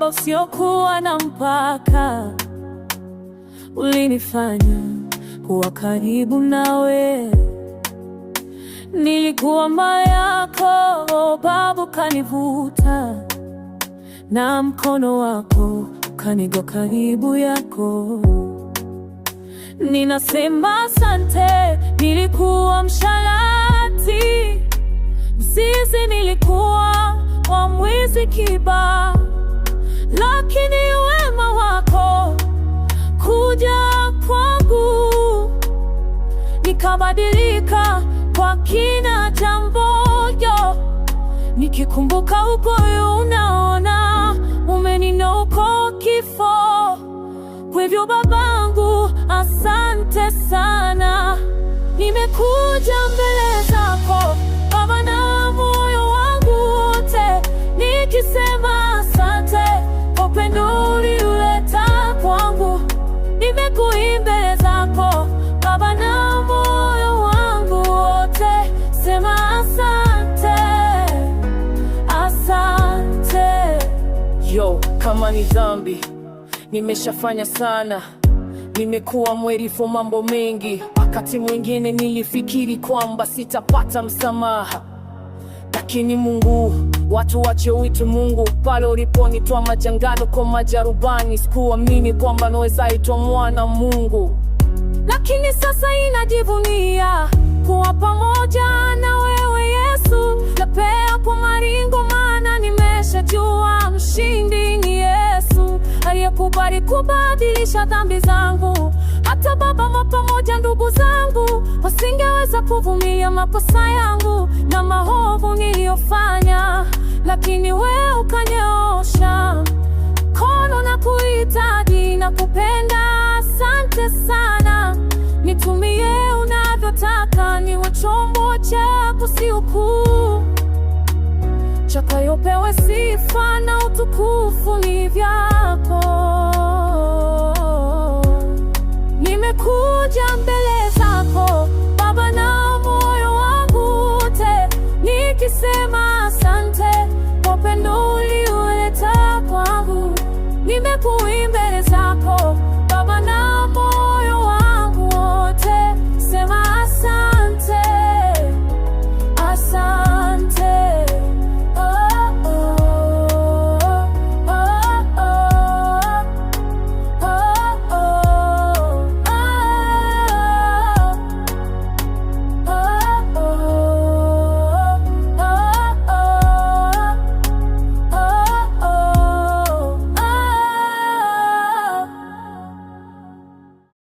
Baba usiokuwa na mpaka. Ulinifanya kuwa karibu nawe. Nilikuwa mali yako Baba, ukanivuta na mkono wako ukanigo karibu yako. Ninasema asante. Nilikuwa msharati, mzizi, nilikuwa wa mwizi, kiba, lakini wema wako kuja kwangu, nikabadilika kwa kina cha moyo. Nikikumbuka ukoyo, unaona umeniokoa kifo. Kwa hivyo babangu, asante sana. Nimekuja mbele zako Baba na moyo wangu wote, nikisema asante kwa upendo ulioleta kwangu. Nimekuja mbele zako Baba na moyo wangu wote, sema asante, asante. Kama ni dhambi nimeshafanya sana, nimekuwa mwerevu mambo mengi. Wakati mwingine nilifikiri kwamba sitapata msamaha, lakini Mungu, watu wache uitwe Mungu. Pale uliponitoa majangano kwa majarubani, sikuamini kwamba naweza itwa mwana Mungu, lakini sasa inajivunia kuwa pamoja na wewe Yesu. Napea kwa maringo, maana nimeshajua mshindi ni Yesu, aliyekubali kubadilisha dhambi zangu. Hata baba pamoja ndugu zangu wasingeweza kuvumilia makosa yangu na maovu niliyofanya, lakini wewe ukanyoosha mkono na kuhitaji na kupenda. Asante sana. Nitumie unavyotaka, niwe chombo chako, si ukuu. Chakayopewe sifa na utukufu ni vyako. Nimekuja mbele zako Baba na moyo wangu wote, nikisema asante kwa upendo ulioleta kwangu. Nimekuja mbele zako Baba na moyo